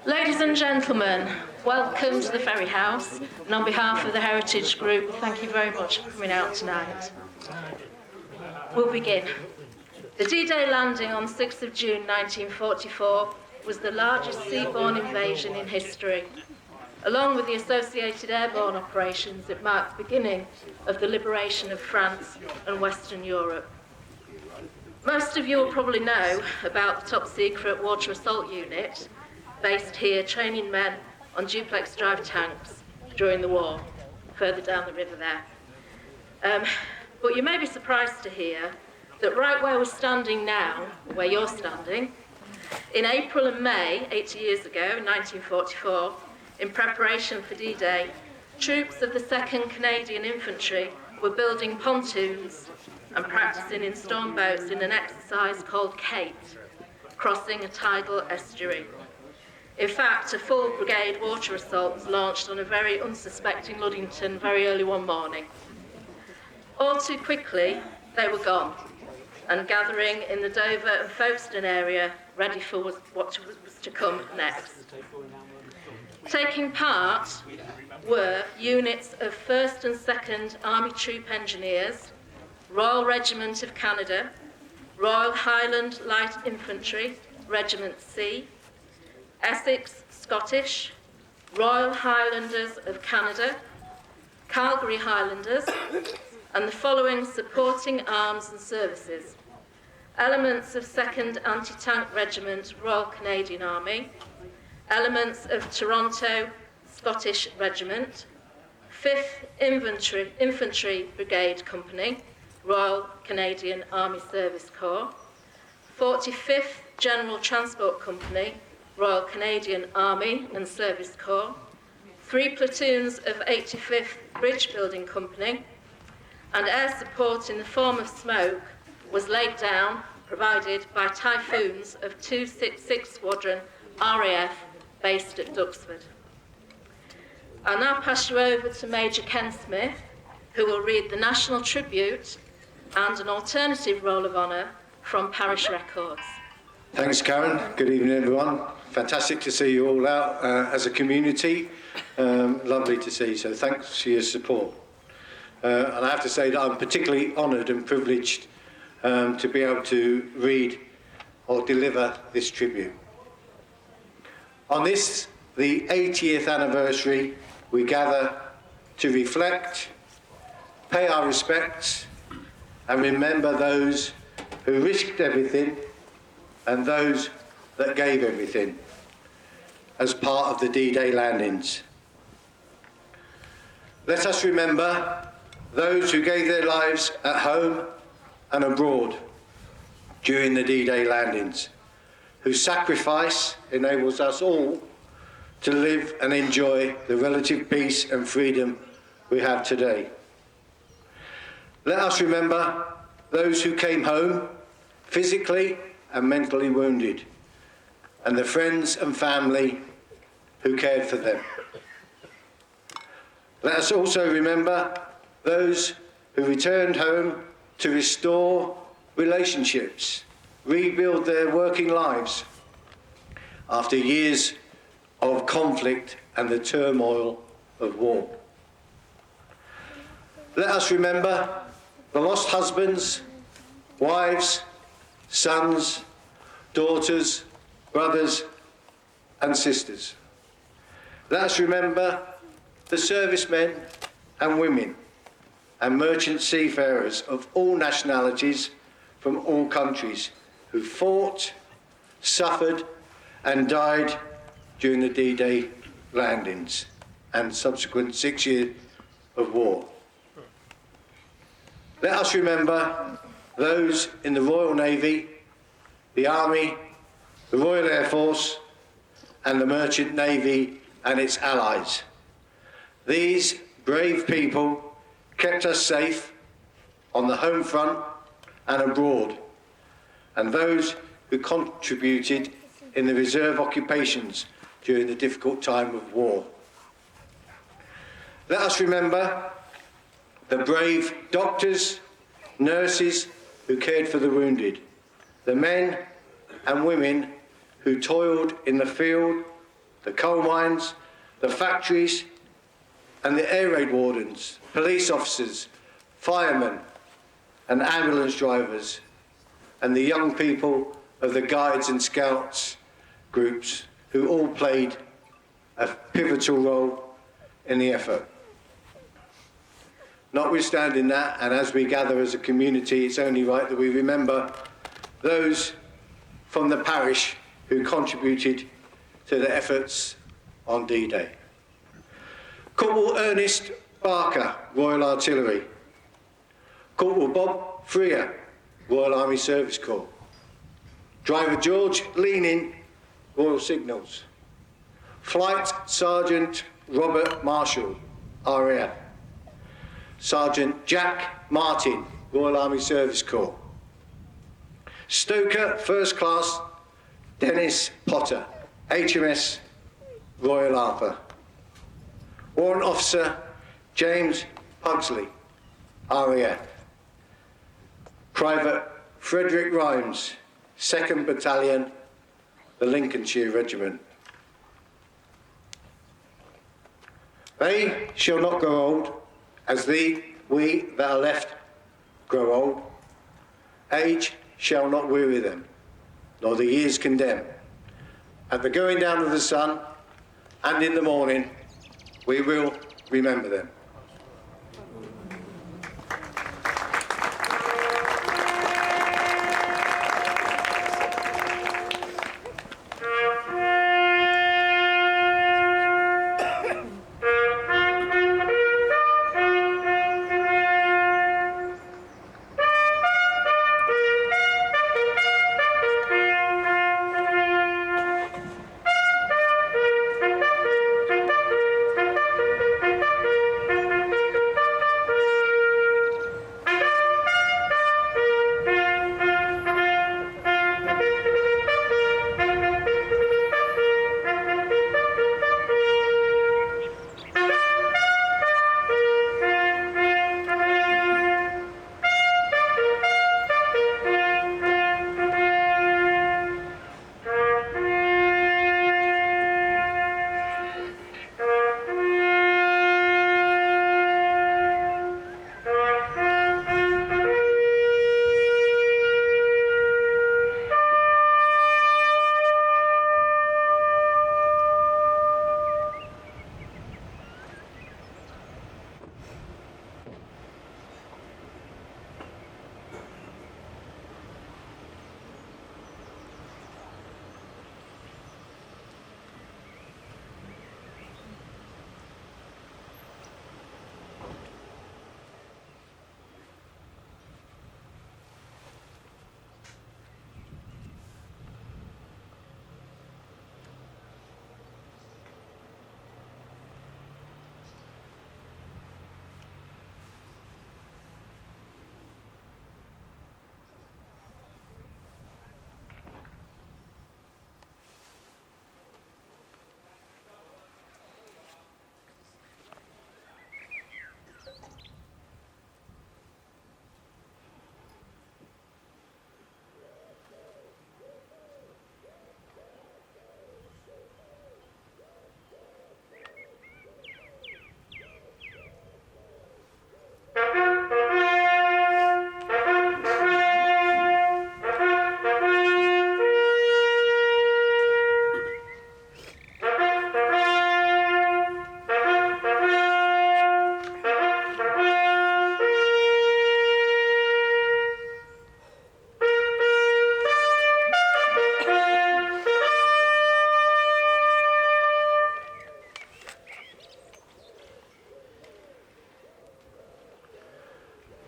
Ladies and gentlemen, welcome to the Ferry House, and on behalf of the Heritage Group, thank you very much for coming out tonight. We'll begin. The D-Day landing on 6th of June 1944 was the largest seaborne invasion in history. Along with the associated airborne operations, it marked the beginning of the liberation of France and Western Europe. Most of you will probably know about the top-secret Water Assault Unit, based here training men on duplex drive tanks during the war, further down the river there. But you may be surprised to hear that right where we're standing now, where you're standing, in April and May, 80 years ago, in 1944, in preparation for D-Day, troops of the 2nd Canadian Infantry were building pontoons and practicing in storm boats in an exercise called Kate, crossing a tidal estuary. In fact, a full brigade water assault was launched on a very unsuspecting Luddington very early one morning. All too quickly, they were gone and gathering in the Dover and Folkestone area, ready for what was to come next. Taking part were units of 1st and 2nd Army Troop Engineers, Royal Regiment of Canada, Royal Highland Light Infantry, Regiment C, Essex Scottish, Royal Highlanders of Canada, Calgary Highlanders, and the following supporting arms and services: elements of 2nd Anti-Tank Regiment, Royal Canadian Army, elements of Toronto Scottish Regiment, 5th Infantry Brigade Company, Royal Canadian Army Service Corps, 45th General Transport Company, Royal Canadian Army and Service Corps, 3 platoons of 85th Bridge Building Company, and air support in the form of smoke was laid down, provided by Typhoons of 266 Squadron RAF based at Duxford. I'll now pass you over to Major Ken Smith, who will read the National Tribute and an alternative Roll of Honour from Parish Records. Thanks, Karen. Good evening, everyone. Fantastic to see you all out as a community. Lovely to see, so thanks for your support. And I have to say that I'm particularly honoured and privileged to be able to read or deliver this tribute. On this, the 80th anniversary, we gather to reflect, pay our respects, and remember those who risked everything and those that gave everything as part of the D-Day landings. Let us remember those who gave their lives at home and abroad during the D-Day landings, whose sacrifice enables us all to live and enjoy the relative peace and freedom we have today. Let us remember those who came home physically and mentally wounded, and the friends and family who cared for them. Let us also remember those who returned home to restore relationships, rebuild their working lives after years of conflict and the turmoil of war. Let us remember the lost husbands, wives, sons, daughters, brothers and sisters. Let us remember the servicemen and women and merchant seafarers of all nationalities from all countries who fought, suffered and died during the D-Day landings and subsequent 6 years of war. Let us remember those in the Royal Navy, the Army, the Royal Air Force and the Merchant Navy and its allies. These brave people kept us safe on the home front and abroad, and those who contributed in the reserve occupations during the difficult time of war. Let us remember the brave doctors, nurses who cared for the wounded, the men and women who toiled in the field, the coal mines, the factories, and the air raid wardens, police officers, firemen, and ambulance drivers, and the young people of the Guides and Scouts groups who all played a pivotal role in the effort. Notwithstanding that, and as we gather as a community, it's only right that we remember those from the parish who contributed to the efforts on D-Day. Corporal Ernest Barker, Royal Artillery. Corporal Bob Freer, Royal Army Service Corps. Driver George Leaning, Royal Signals. Flight Sergeant Robert Marshall, RAF. Sergeant Jack Martin, Royal Army Service Corps. Stoker First Class Dennis Potter, HMS Royal Arthur. Warrant Officer James Pugsley, RAF. Private Frederick Rhymes, 2nd Battalion, the Lincolnshire Regiment. They shall not grow old, as we that are left grow old. Age shall not weary them, nor the years condemn. At the going down of the sun, and in the morning, we will remember them.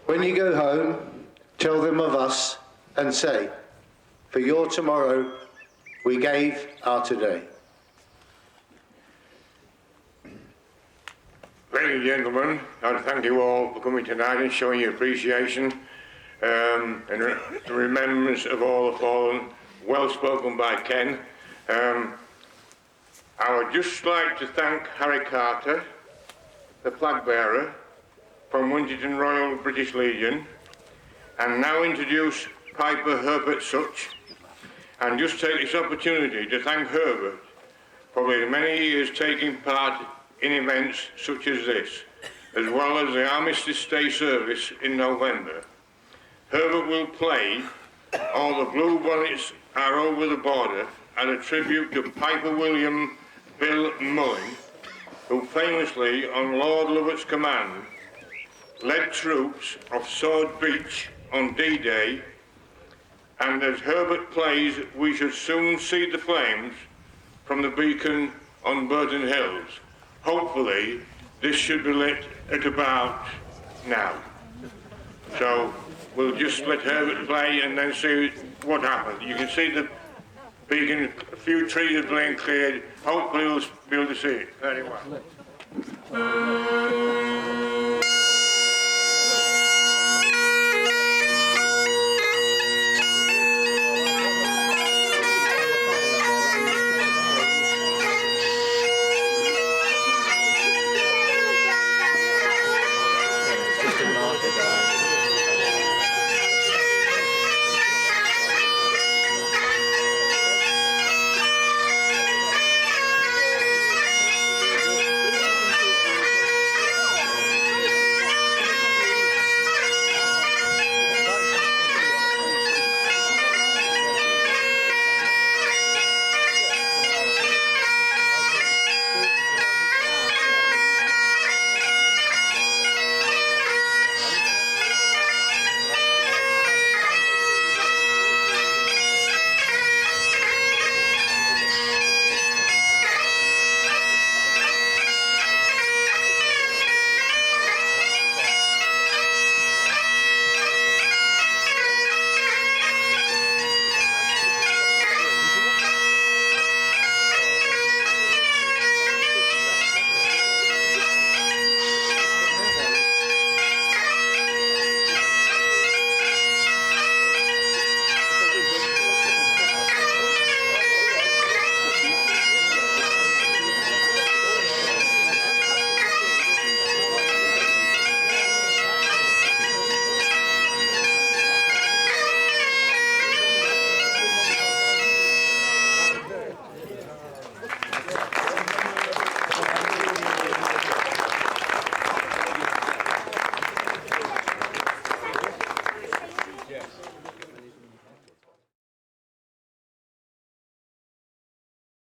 When you go home, tell them of us and say, for your tomorrow, we gave our today. Ladies and gentlemen, I'd like to thank you all for coming tonight and showing your appreciation and the remembrance of all the fallen, well spoken by Ken. I would just like to thank Harry Carter, the flag bearer from Winterton Royal British Legion, and now introduce Piper Herbert Such, and just take this opportunity to thank Herbert for his many years taking part in events such as this, as well as the Armistice Day service in November. Herbert will play All the Blue Bonnets Are Over the Border as a tribute to Piper William Bill Mullen, who famously, on Lord Lovat's command, led troops off Sword Beach on D-Day, and as Herbert plays, we should soon see the flames from the beacon on Burton Hills. Hopefully, this should be lit at about now. So we'll just let Herbert play and then see what happens. You can see the beacon, a few trees are being cleared. Hopefully we'll be able to see it very well.